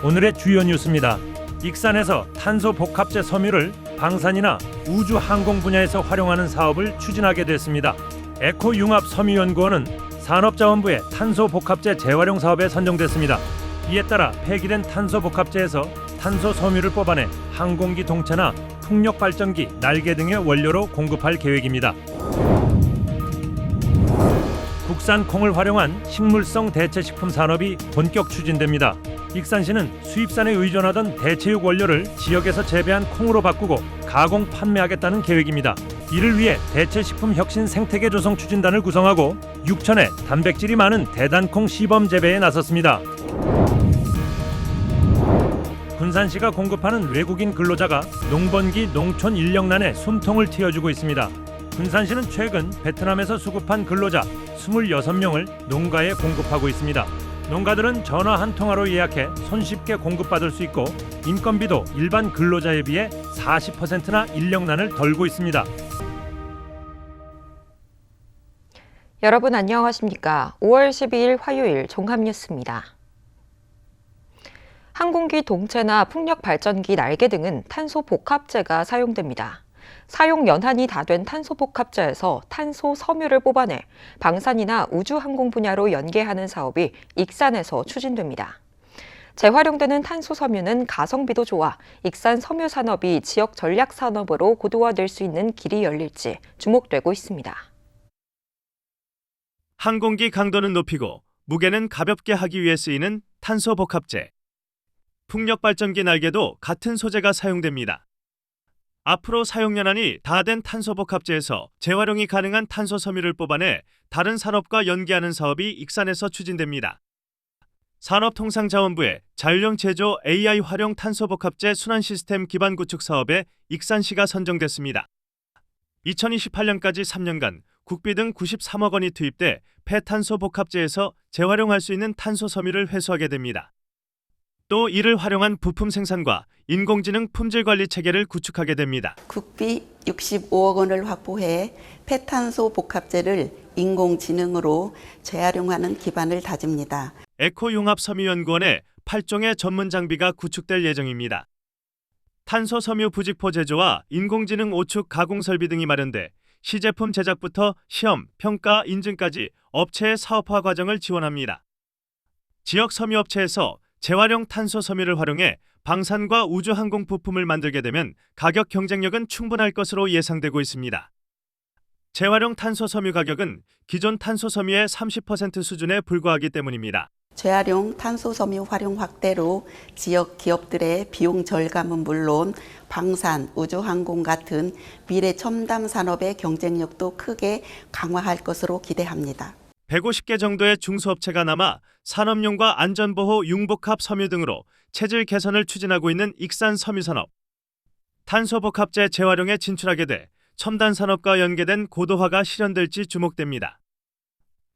오늘의 주요 뉴스입니다. 익산에서 탄소 복합재 섬유를 방산이나 우주 항공 분야에서 활용하는 사업을 추진하게 됐습니다. 에코융합섬유연구원은 산업자원부의 탄소 복합재 재활용 사업에 선정됐습니다. 이에 따라 폐기된 탄소 복합재에서 탄소 섬유를 뽑아내 항공기 동체나 풍력 발전기, 날개 등의 원료로 공급할 계획입니다. 국산 콩을 활용한 식물성 대체식품 산업이 본격 추진됩니다. 익산시는 수입산에 의존하던 대체육 원료를 지역에서 재배한 콩으로 바꾸고 가공 판매하겠다는 계획입니다. 이를 위해 대체식품 혁신 생태계 조성 추진단을 구성하고 6천의 단백질이 많은 대단콩 시범 재배에 나섰습니다. 군산시가 공급하는 외국인 근로자가 농번기 농촌 인력난에 숨통을 틔워주고 있습니다. 군산시는 최근 베트남에서 수급한 근로자 26명을 농가에 공급하고 있습니다. 농가들은 전화 한 통화로 예약해 손쉽게 공급받을 수 있고 인건비도 일반 근로자에 비해 40%나 인력난을 덜고 있습니다. 여러분 안녕하십니까? 5월 12일 화요일 종합뉴스입니다. 항공기 동체나 풍력 발전기 날개 등은 탄소 복합재가 사용됩니다. 사용 연한이 다 된 탄소 복합재에서 탄소 섬유를 뽑아내 방산이나 우주 항공 분야로 연계하는 사업이 익산에서 추진됩니다. 재활용되는 탄소 섬유는 가성비도 좋아 익산 섬유 산업이 지역 전략 산업으로 고도화될 수 있는 길이 열릴지 주목되고 있습니다. 항공기 강도는 높이고 무게는 가볍게 하기 위해 쓰이는 탄소 복합재. 풍력 발전기 날개도 같은 소재가 사용됩니다. 앞으로 사용 연한이 다 된 탄소 복합재에서 재활용이 가능한 탄소 섬유를 뽑아내 다른 산업과 연계하는 사업이 익산에서 추진됩니다. 산업통상자원부의 자율형 제조 AI 활용 탄소 복합재 순환 시스템 기반 구축 사업에 익산시가 선정됐습니다. 2028년까지 3년간 국비 등 93억 원이 투입돼 폐탄소 복합재에서 재활용할 수 있는 탄소 섬유를 회수하게 됩니다. 또 이를 활용한 부품 생산과 인공지능 품질 관리 체계를 구축하게 됩니다. 국비 65억 원을 확보해 폐탄소 복합재를 인공지능으로 재활용하는 기반을 다집니다. 에코융합섬유연구원의 8종의 전문 장비가 구축될 예정입니다. 탄소 섬유 부직포 제조와 인공지능 오축 가공 설비 등이 마련돼 시제품 제작부터 시험, 평가, 인증까지 업체의 사업화 과정을 지원합니다. 지역 섬유업체에서 재활용 탄소 섬유를 활용해 방산과 우주항공 부품을 만들게 되면 가격 경쟁력은 충분할 것으로 예상되고 있습니다. 재활용 탄소 섬유 가격은 기존 탄소 섬유의 30% 수준에 불과하기 때문입니다. 재활용 탄소 섬유 활용 확대로 지역 기업들의 비용 절감은 물론 방산, 우주항공 같은 미래 첨단 산업의 경쟁력도 크게 강화할 것으로 기대합니다. 150개 정도의 중소업체가 남아 산업용과 안전보호, 융복합 섬유 등으로 체질 개선을 추진하고 있는 익산 섬유산업. 탄소 복합재 재활용에 진출하게 돼 첨단 산업과 연계된 고도화가 실현될지 주목됩니다.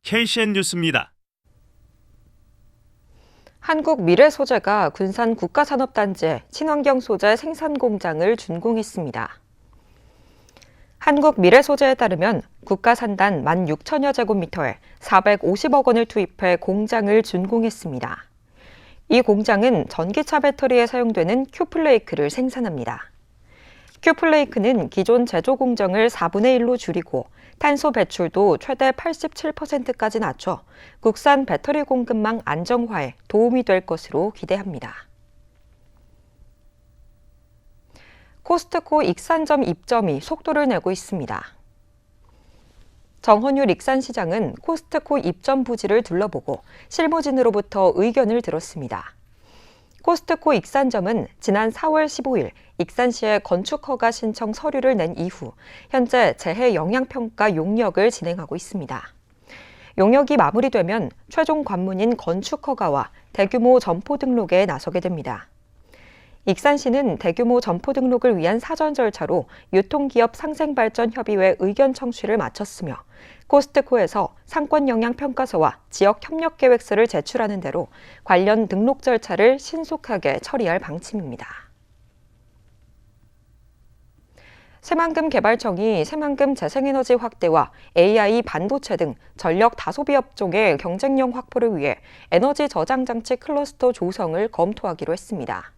KCN 뉴스입니다. 한국미래소재가 군산 국가산업단지에 친환경 소재 생산 공장을 준공했습니다. 한국미래소재에 따르면 국가산단 16,000여 제곱미터에 450억 원을 투입해 공장을 준공했습니다. 이 공장은 전기차 배터리에 사용되는 큐플레이크를 생산합니다. 큐플레이크는 기존 제조 공정을 4분의 1로 줄이고 탄소 배출도 최대 87%까지 낮춰 국산 배터리 공급망 안정화에 도움이 될 것으로 기대합니다. 코스트코 익산점 입점이 속도를 내고 있습니다. 정헌율 익산시장은 코스트코 입점 부지를 둘러보고 실무진으로부터 의견을 들었습니다. 코스트코 익산점은 지난 4월 15일 익산시에 건축허가 신청 서류를 낸 이후 현재 재해 영향평가 용역을 진행하고 있습니다. 용역이 마무리되면 최종 관문인 건축허가와 대규모 점포 등록에 나서게 됩니다. 익산시는 대규모 점포 등록을 위한 사전 절차로 유통기업 상생발전협의회 의견 청취를 마쳤으며 코스트코에서 상권 영향 평가서와 지역 협력 계획서를 제출하는 대로 관련 등록 절차를 신속하게 처리할 방침입니다. 새만금개발청이 새만금 재생에너지 확대와 AI 반도체 등 전력 다소비 업종의 경쟁력 확보를 위해 에너지 저장 장치 클러스터 조성을 검토하기로 했습니다.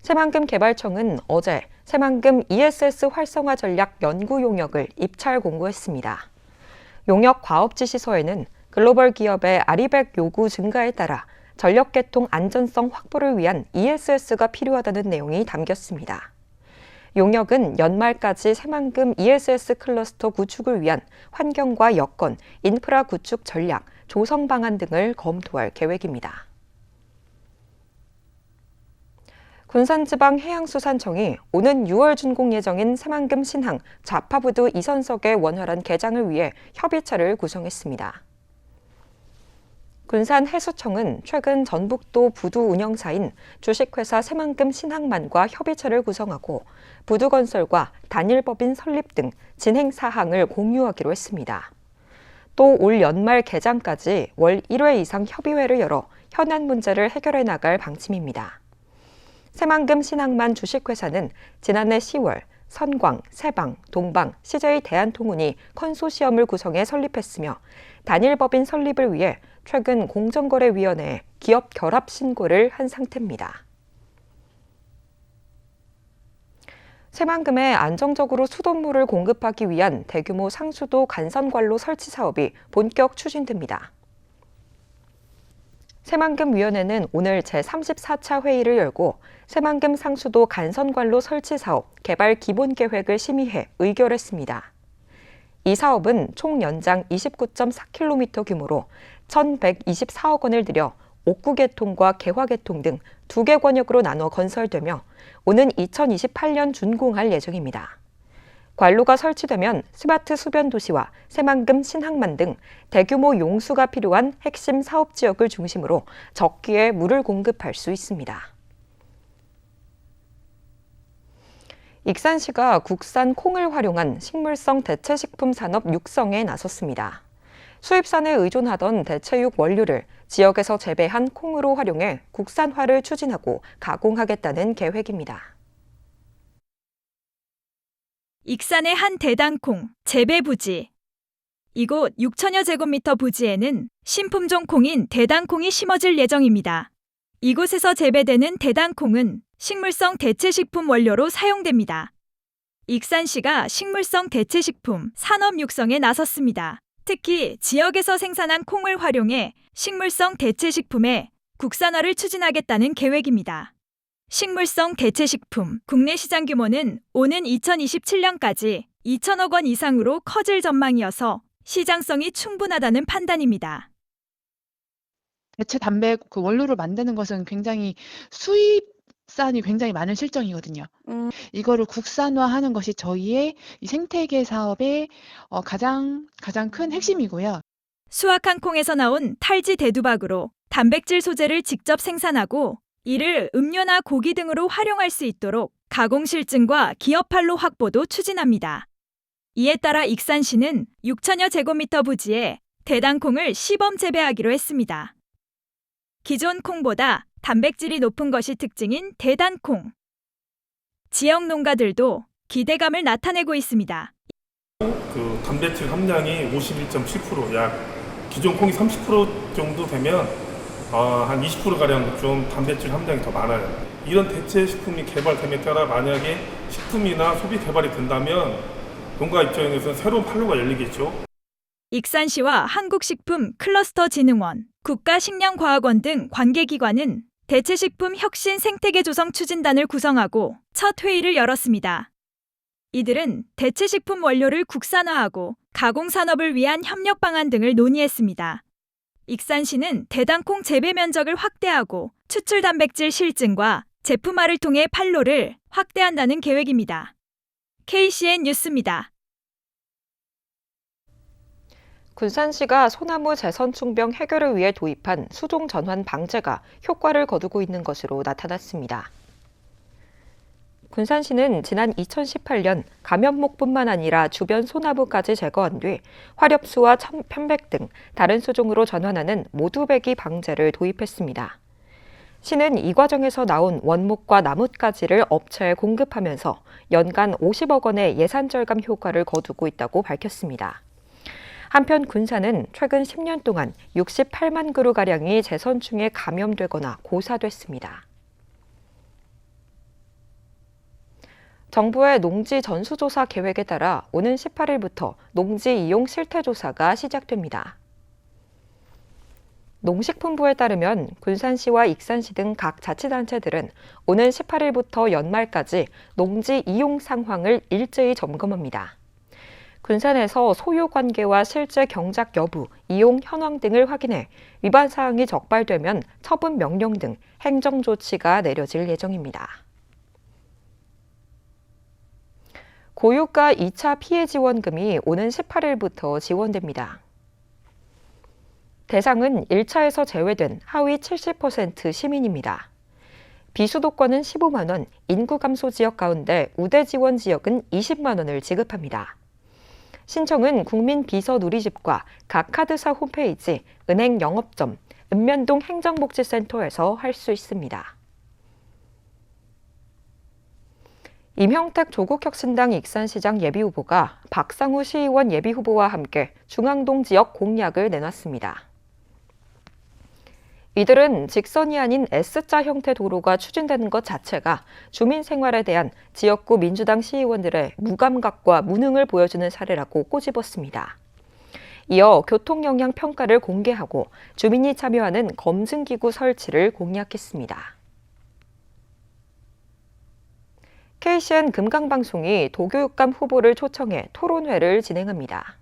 새만금개발청은 어제 새만금 ESS 활성화 전략 연구 용역을 입찰 공고했습니다. 용역 과업 지시서에는 글로벌 기업의 아리백 요구 증가에 따라 전력 계통 안전성 확보를 위한 ESS가 필요하다는 내용이 담겼습니다. 용역은 연말까지 새만금 ESS 클러스터 구축을 위한 환경과 여건, 인프라 구축 전략, 조성 방안 등을 검토할 계획입니다. 군산지방해양수산청이 오는 6월 준공 예정인 새만금 신항 좌파부두 2선석의 원활한 개장을 위해 협의체를 구성했습니다. 군산해수청은 최근 전북도 부두 운영사인 주식회사 새만금 신항만과 협의체를 구성하고 부두건설과 단일법인 설립 등 진행 사항을 공유하기로 했습니다. 또 올 연말 개장까지 월 1회 이상 협의회를 열어 현안 문제를 해결해 나갈 방침입니다. 새만금 신항만 주식회사는 지난해 10월 선광, 세방, 동방, CJ 대한통운이 컨소시엄을 구성해 설립했으며 단일법인 설립을 위해 최근 공정거래위원회에 기업 결합 신고를 한 상태입니다. 새만금에 안정적으로 수돗물을 공급하기 위한 대규모 상수도 간선관로 설치 사업이 본격 추진됩니다. 새만금위원회는 오늘 제34차 회의를 열고 새만금 상수도 간선관로 설치 사업 개발 기본계획을 심의해 의결했습니다. 이 사업은 총 연장 29.4km 규모로 1,124억 원을 들여 옥구 개통과 개화 개통 등 2개 권역으로 나눠 건설되며 오는 2028년 준공할 예정입니다. 관로가 설치되면 스마트 수변 도시와 새만금 신항만 등 대규모 용수가 필요한 핵심 사업 지역을 중심으로 적기에 물을 공급할 수 있습니다. 익산시가 국산 콩을 활용한 식물성 대체식품 산업 육성에 나섰습니다. 수입산에 의존하던 대체육 원료를 지역에서 재배한 콩으로 활용해 국산화를 추진하고 가공하겠다는 계획입니다. 익산의 한 대당콩 재배 부지. 이곳 6천여 제곱미터 부지에는 신품종 콩인 대당콩이 심어질 예정입니다. 이곳에서 재배되는 대당콩은 식물성 대체식품 원료로 사용됩니다. 익산시가 식물성 대체식품 산업 육성에 나섰습니다. 특히 지역에서 생산한 콩을 활용해 식물성 대체식품의 국산화를 추진하겠다는 계획입니다. 식물성 대체식품 국내 시장 규모는 오는 2027년까지 2천억 원 이상으로 커질 전망이어서 시장성이 충분하다는 판단입니다. 대체 담배 그 원료를 만드는 것은 굉장히 수입산이 굉장히 많은 실정이거든요. 이거를 국산화하는 것이 저희의 이 생태계 사업의 가장 큰 핵심이고요. 수확한 콩에서 나온 탈지 대두박으로 단백질 소재를 직접 생산하고 이를 음료나 고기 등으로 활용할 수 있도록 가공 실증과 기업 판로 확보도 추진합니다. 이에 따라 익산시는 6천여 제곱미터 부지에 대당콩을 시범 재배하기로 했습니다. 기존 콩보다 단백질이 높은 것이 특징인 대당콩. 지역 농가들도 기대감을 나타내고 있습니다. 그 단백질 함량이 51.7%, 약 기존 콩이 30% 정도 되면 한 20%가량 좀 단백질 함량이 더 많아요. 이런 대체 식품이 개발됨에 따라 만약에 식품이나 소비 개발이 된다면 농가 입장에서는 새로운 판로가 열리겠죠. 익산시와 한국식품클러스터진흥원, 국가식량과학원 등 관계기관은 대체식품 혁신 생태계 조성 추진단을 구성하고 첫 회의를 열었습니다. 이들은 대체식품 원료를 국산화하고 가공산업을 위한 협력 방안 등을 논의했습니다. 익산시는 대당콩 재배 면적을 확대하고 추출 단백질 실증과 제품화를 통해 판로를 확대한다는 계획입니다. KCN 뉴스입니다. 군산시가 소나무 재선충병 해결을 위해 도입한 수종 전환 방제가 효과를 거두고 있는 것으로 나타났습니다. 군산시는 지난 2018년 감연목뿐만 아니라 주변 소나무까지 제거한 뒤 화렵수와 편백 등 다른 수종으로 전환하는 모두배기 방제를 도입했습니다. 시는 이 과정에서 나온 원목과 나뭇가지를 업체에 공급하면서 연간 50억 원의 예산 절감 효과를 거두고 있다고 밝혔습니다. 한편 군산은 최근 10년 동안 68만 그루가량이 재선충에 감염되거나 고사됐습니다. 정부의 농지 전수조사 계획에 따라 오는 18일부터 농지 이용 실태조사가 시작됩니다. 농식품부에 따르면 군산시와 익산시 등 각 자치단체들은 오는 18일부터 연말까지 농지 이용 상황을 일제히 점검합니다. 군산에서 소유 관계와 실제 경작 여부, 이용 현황 등을 확인해 위반 사항이 적발되면 처분 명령 등 행정 조치가 내려질 예정입니다. 고유가 2차 피해 지원금이 오는 18일부터 지원됩니다. 대상은 1차에서 제외된 하위 70% 시민입니다. 비수도권은 15만 원, 인구 감소 지역 가운데 우대 지원 지역은 20만 원을 지급합니다. 신청은 국민 비서 누리집과 각 카드사 홈페이지, 은행 영업점, 읍면동 행정복지센터에서 할 수 있습니다. 임형택 조국혁신당 익산시장 예비후보가 박상우 시의원 예비후보와 함께 중앙동 지역 공약을 내놨습니다. 이들은 직선이 아닌 S자 형태 도로가 추진되는 것 자체가 주민 생활에 대한 지역구 민주당 시의원들의 무감각과 무능을 보여주는 사례라고 꼬집었습니다. 이어 교통 영향 평가를 공개하고 주민이 참여하는 검증기구 설치를 공약했습니다. KCN 금강방송이 도교육감 후보를 초청해 토론회를 진행합니다.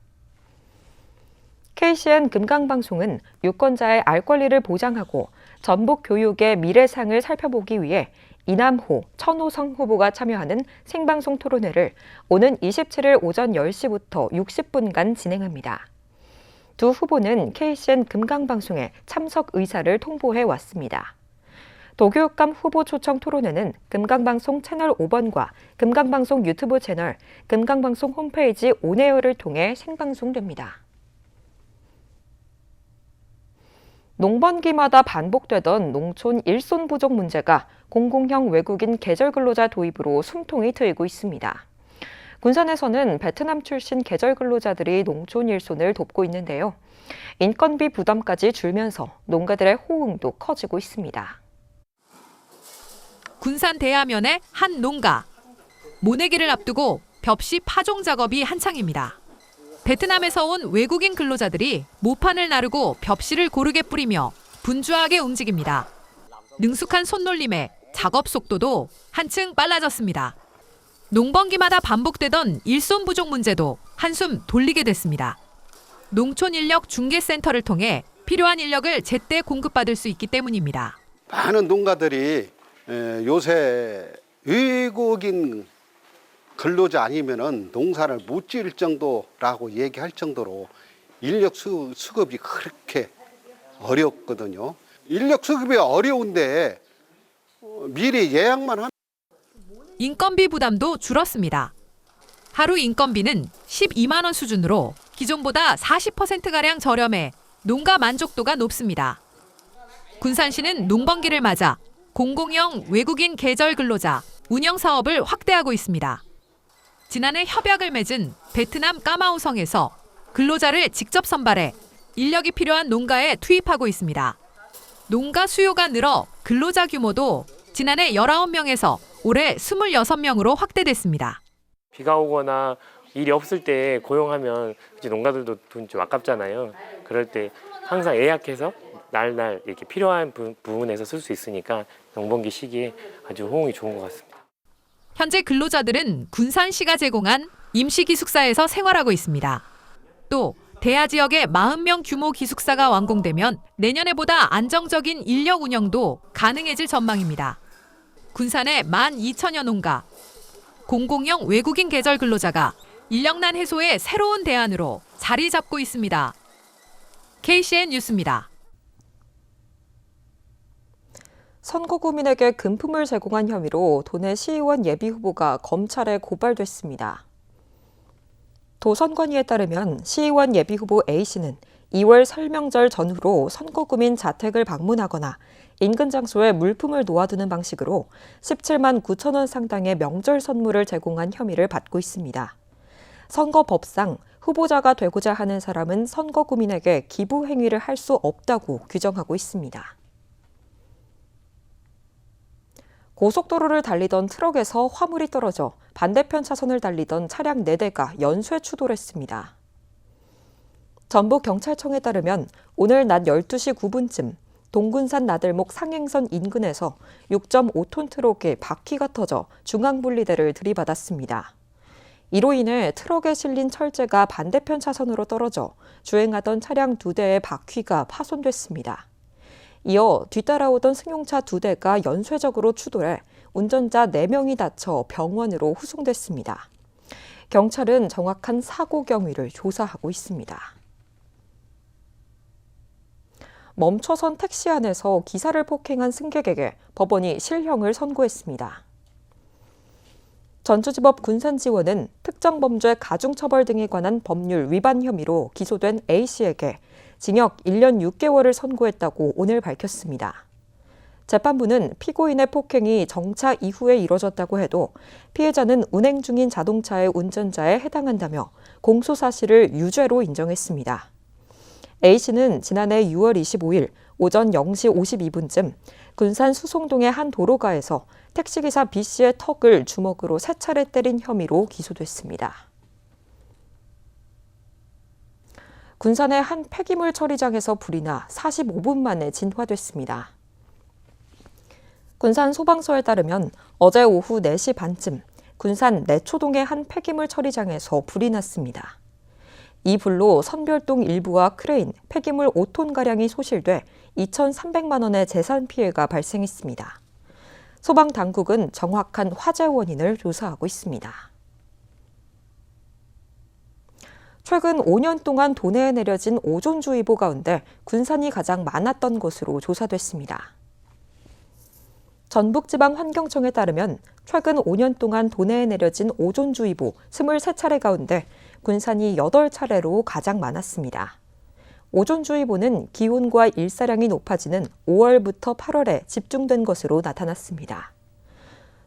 KCN 금강방송은 유권자의 알 권리를 보장하고 전북 교육의 미래상을 살펴보기 위해 이남호, 천호성 후보가 참여하는 생방송 토론회를 오는 27일 오전 10시부터 60분간 진행합니다. 두 후보는 KCN 금강방송에 참석 의사를 통보해 왔습니다. 도교육감 후보 초청 토론회는 금강방송 채널 5번과 금강방송 유튜브 채널, 금강방송 홈페이지 온에어를 통해 생방송됩니다. 농번기마다 반복되던 농촌 일손 부족 문제가 공공형 외국인 계절근로자 도입으로 숨통이 트이고 있습니다. 군산에서는 베트남 출신 계절근로자들이 농촌 일손을 돕고 있는데요. 인건비 부담까지 줄면서 농가들의 호응도 커지고 있습니다. 군산 대하면의 한 농가. 모내기를 앞두고 벽시 파종 작업이 한창입니다. 베트남에서 온 외국인 근로자들이 모판을 나르고 벽시를 고르게 뿌리며 분주하게 움직입니다. 능숙한 손놀림에 작업 속도도 한층 빨라졌습니다. 농번기마다 반복되던 일손 부족 문제도 한숨 돌리게 됐습니다. 농촌인력 중개센터를 통해 필요한 인력을 제때 공급받을 수 있기 때문입니다. 많은 농가들이 요새 외국인 근로자 아니면은 농사를 못 지을 정도라고 얘기할 정도로 인력 수급이 그렇게 어렵거든요. 인력 수급이 어려운데 미리 예약만 하면 인건비 부담도 줄었습니다. 하루 인건비는 12만 원 수준으로 기존보다 40%가량 저렴해 농가 만족도가 높습니다. 군산시는 농번기를 맞아 공공형 외국인 계절 근로자 운영 사업을 확대하고 있습니다. 지난해 협약을 맺은 베트남 까마우성에서 근로자를 직접 선발해 인력이 필요한 농가에 투입하고 있습니다. 농가 수요가 늘어 근로자 규모도 지난해 19명에서 올해 26명으로 확대됐습니다. 비가 오거나 일이 없을 때 고용하면 이제 농가들도 돈 좀 아깝잖아요. 그럴 때 항상 예약해서 날날 이렇게 필요한 부분에서 쓸 수 있으니까 농번기 시기에 아주 호응이 좋은 것 같습니다. 현재 근로자들은 군산시가 제공한 임시기숙사에서 생활하고 있습니다. 또 대하 지역의 40명 규모 기숙사가 완공되면 내년에보다 안정적인 인력 운영도 가능해질 전망입니다. 군산의 12,000여 농가, 공공형 외국인 계절 근로자가 인력난 해소의 새로운 대안으로 자리 잡고 있습니다. KCN 뉴스입니다. 선거구민에게 금품을 제공한 혐의로 도내 시의원 예비후보가 검찰에 고발됐습니다. 도선관위에 따르면 시의원 예비후보 A씨는 2월 설명절 전후로 선거구민 자택을 방문하거나 인근 장소에 물품을 놓아두는 방식으로 17만 9천 원 상당의 명절 선물을 제공한 혐의를 받고 있습니다. 선거법상 후보자가 되고자 하는 사람은 선거구민에게 기부 행위를 할 수 없다고 규정하고 있습니다. 고속도로를 달리던 트럭에서 화물이 떨어져 반대편 차선을 달리던 차량 4대가 연쇄 추돌했습니다. 전북경찰청에 따르면 오늘 낮 12시 9분쯤 동군산 나들목 상행선 인근에서 6.5톤 트럭에 바퀴가 터져 중앙분리대를 들이받았습니다. 이로 인해 트럭에 실린 철제가 반대편 차선으로 떨어져 주행하던 차량 2대의 바퀴가 파손됐습니다. 이어 뒤따라오던 승용차 2대가 연쇄적으로 추돌해 운전자 4명이 다쳐 병원으로 후송됐습니다. 경찰은 정확한 사고 경위를 조사하고 있습니다. 멈춰선 택시 안에서 기사를 폭행한 승객에게 법원이 실형을 선고했습니다. 전주지법 군산지원은 특정범죄 가중처벌 등에 관한 법률 위반 혐의로 기소된 A씨에게 징역 1년 6개월을 선고했다고 오늘 밝혔습니다. 재판부는 피고인의 폭행이 정차 이후에 이뤄졌다고 해도 피해자는 운행 중인 자동차의 운전자에 해당한다며 공소 사실을 유죄로 인정했습니다. A씨는 지난해 6월 25일 오전 0시 52분쯤 군산 수송동의 한 도로가에서 택시기사 B씨의 턱을 주먹으로 3차례 때린 혐의로 기소됐습니다. 군산의 한 폐기물 처리장에서 불이 나 45분 만에 진화됐습니다. 군산 소방서에 따르면 어제 오후 4시 반쯤 군산 내초동의 한 폐기물 처리장에서 불이 났습니다. 이 불로 선별동 일부와 크레인, 폐기물 5톤가량이 소실돼 2,300만 원의 재산 피해가 발생했습니다. 소방당국은 정확한 화재 원인을 조사하고 있습니다. 최근 5년 동안 도내에 내려진 오존주의보 가운데 군산이 가장 많았던 것으로 조사됐습니다. 전북지방환경청에 따르면 최근 5년 동안 도내에 내려진 오존주의보 23차례 가운데 군산이 8차례로 가장 많았습니다. 오존주의보는 기온과 일사량이 높아지는 5월부터 8월에 집중된 것으로 나타났습니다.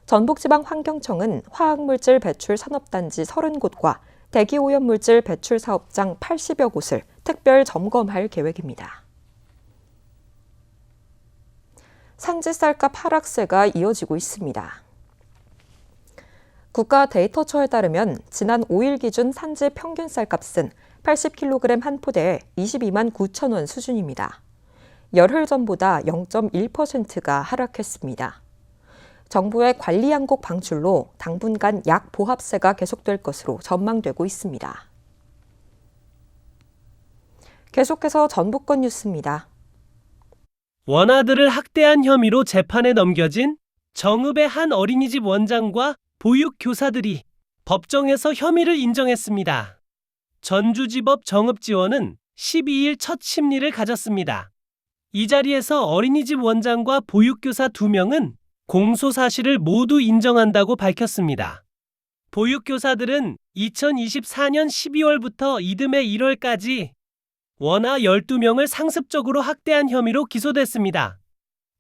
전북지방환경청은 화학물질 배출 산업단지 30곳과 대기오염물질 배출 사업장 80여 곳을 특별 점검할 계획입니다. 산지쌀값 하락세가 이어지고 있습니다. 국가데이터처에 따르면 지난 5일 기준 산지 평균 쌀값은 80kg 한 포대에 22만 9천 원 수준입니다. 열흘 전보다 0.1%가 하락했습니다. 정부의 관리 양곡 방출로 당분간 약 보합세가 계속될 것으로 전망되고 있습니다. 계속해서 전북권 뉴스입니다. 원아들을 학대한 혐의로 재판에 넘겨진 정읍의 한 어린이집 원장과 보육교사들이 법정에서 혐의를 인정했습니다. 전주지법 정읍지원은 12일 첫 심리를 가졌습니다. 이 자리에서 어린이집 원장과 보육교사 2명은 공소 사실을 모두 인정한다고 밝혔습니다. 보육교사들은 2024년 12월부터 이듬해 1월까지 원아 12명을 상습적으로 학대한 혐의로 기소됐습니다.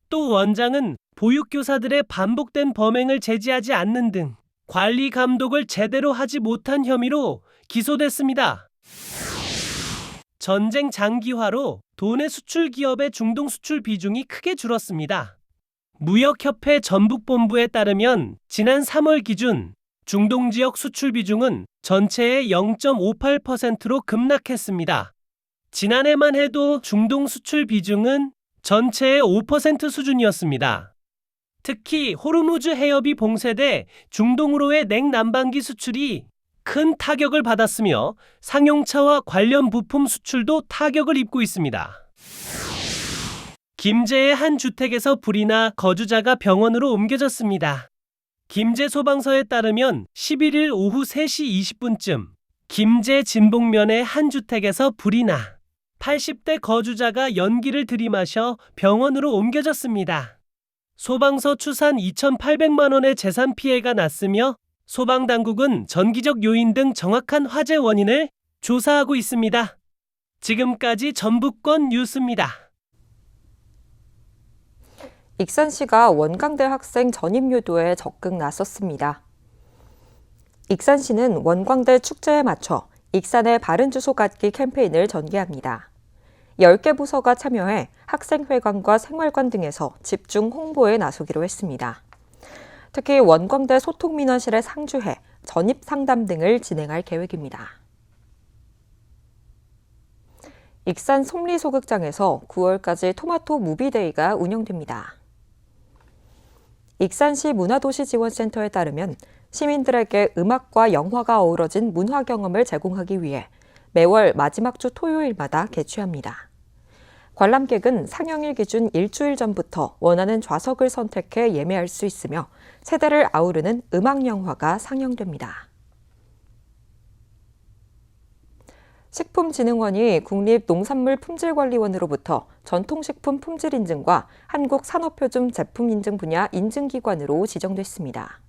또 원장은 보육교사들의 반복된 범행을 제지하지 않는 등 관리 감독을 제대로 하지 못한 혐의로 기소됐습니다. 전쟁 장기화로 도내 수출 기업의 중동 수출 비중이 크게 줄었습니다. 무역협회 전북본부에 따르면 지난 3월 기준 중동 지역 수출 비중은 전체의 0.58%로 급락했습니다. 지난해만 해도 중동 수출 비중은 전체의 5% 수준이었습니다. 특히 호르무즈 해협이 봉쇄돼 중동으로의 냉난방기 수출이 큰 타격을 받았으며 상용차와 관련 부품 수출도 타격을 입고 있습니다. 김제의 한 주택에서 불이 나 거주자가 병원으로 옮겨졌습니다. 김제 소방서에 따르면 11일 오후 3시 20분쯤 김제 진봉면의 한 주택에서 불이 나 80대 거주자가 연기를 들이마셔 병원으로 옮겨졌습니다. 소방서 추산 2,800만 원의 재산 피해가 났으며 소방당국은 전기적 요인 등 정확한 화재 원인을 조사하고 있습니다. 지금까지 전북권 뉴스입니다. 익산시가 원광대 학생 전입 유도에 적극 나섰습니다. 익산시는 원광대 축제에 맞춰 익산의 바른 주소 갖기 캠페인을 전개합니다. 10개 부서가 참여해 학생회관과 생활관 등에서 집중 홍보에 나서기로 했습니다. 특히 원광대 소통민원실에 상주해 전입 상담 등을 진행할 계획입니다. 익산 솜리소극장에서 9월까지 토마토 무비데이가 운영됩니다. 익산시 문화도시지원센터에 따르면 시민들에게 음악과 영화가 어우러진 문화 경험을 제공하기 위해 매월 마지막 주 토요일마다 개최합니다. 관람객은 상영일 기준 일주일 전부터 원하는 좌석을 선택해 예매할 수 있으며 세대를 아우르는 음악 영화가 상영됩니다. 식품진흥원이 국립농산물품질관리원으로부터 전통식품 품질 인증과 한국산업표준 제품 인증 분야 인증기관으로 지정됐습니다.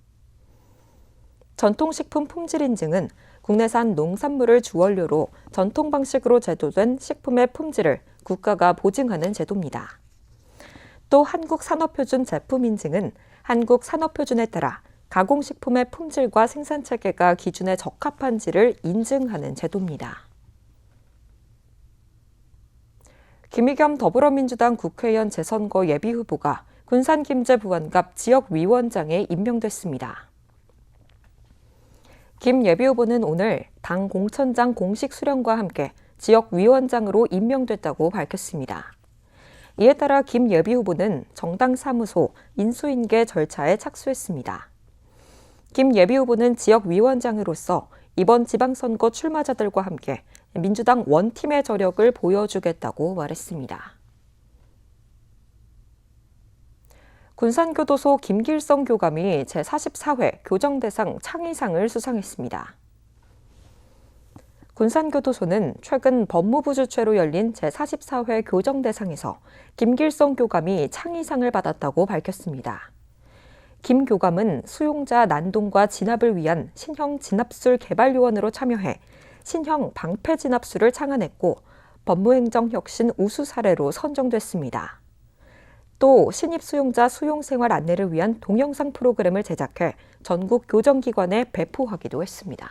전통식품 품질 인증은 국내산 농산물을 주원료로 전통 방식으로 제조된 식품의 품질을 국가가 보증하는 제도입니다. 또 한국산업표준 제품 인증은 한국산업표준에 따라 가공식품의 품질과 생산체계가 기준에 적합한지를 인증하는 제도입니다. 김의겸 더불어민주당 국회의원 재선거 예비후보가 군산김제부안갑 지역위원장에 임명됐습니다. 김 예비후보는 오늘 당 공천장 공식 수령과 함께 지역위원장으로 임명됐다고 밝혔습니다. 이에 따라 김 예비후보는 정당 사무소 인수인계 절차에 착수했습니다. 김 예비후보는 지역위원장으로서 이번 지방선거 출마자들과 함께 민주당 원팀의 저력을 보여주겠다고 말했습니다. 군산교도소 김길성 교감이 제44회 교정대상 창의상을 수상했습니다. 군산교도소는 최근 법무부 주최로 열린 제44회 교정대상에서 김길성 교감이 창의상을 받았다고 밝혔습니다. 김 교감은 수용자 난동과 진압을 위한 신형 진압술 개발 요원으로 참여해 신형 방패 진압술을 창안했고 법무행정 혁신 우수 사례로 선정됐습니다. 또 신입 수용자 수용 생활 안내를 위한 동영상 프로그램을 제작해 전국 교정기관에 배포하기도 했습니다.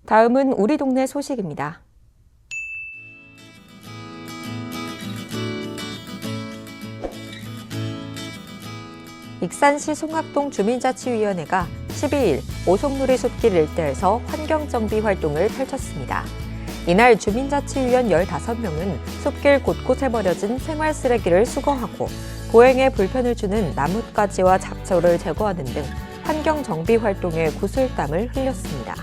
다음은 우리 동네 소식입니다. 익산시 송악동 주민자치위원회가 12일 오송누리 숲길 일대에서 환경정비 활동을 펼쳤습니다. 이날 주민자치위원 15명은 숲길 곳곳에 버려진 생활 쓰레기를 수거하고 보행에 불편을 주는 나뭇가지와 잡초를 제거하는 등 환경정비 활동에 구슬땀을 흘렸습니다.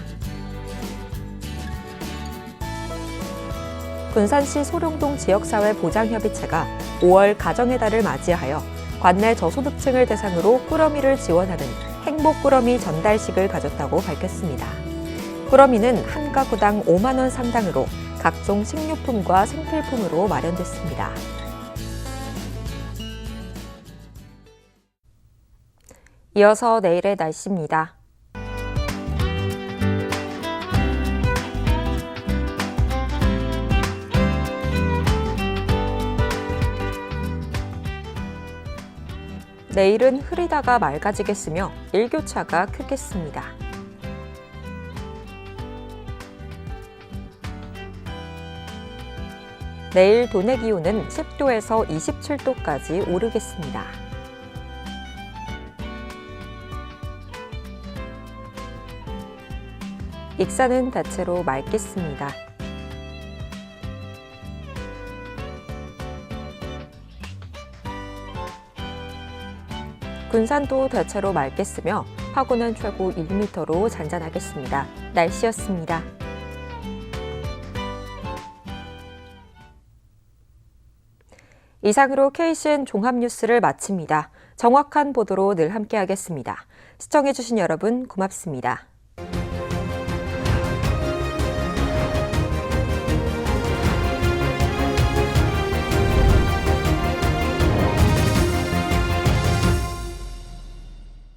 군산시 소룡동 지역사회 보장협의체가 5월 가정의 달을 맞이하여 관내 저소득층을 대상으로 꾸러미를 지원하는 행복꾸러미 전달식을 가졌다고 밝혔습니다. 꾸러미는 한 가구당 5만 원 상당으로 각종 식료품과 생필품으로 마련됐습니다. 이어서 내일의 날씨입니다. 내일은 흐리다가 맑아지겠으며 일교차가 크겠습니다. 내일 도내 기온은 10도에서 27도까지 오르겠습니다. 익산은 대체로 맑겠습니다. 군산도 대체로 맑겠으며 파고는 최고 1m로 잔잔하겠습니다. 날씨였습니다. 이상으로 KCN 종합뉴스를 마칩니다. 정확한 보도로 늘 함께하겠습니다. 시청해주신 여러분 고맙습니다.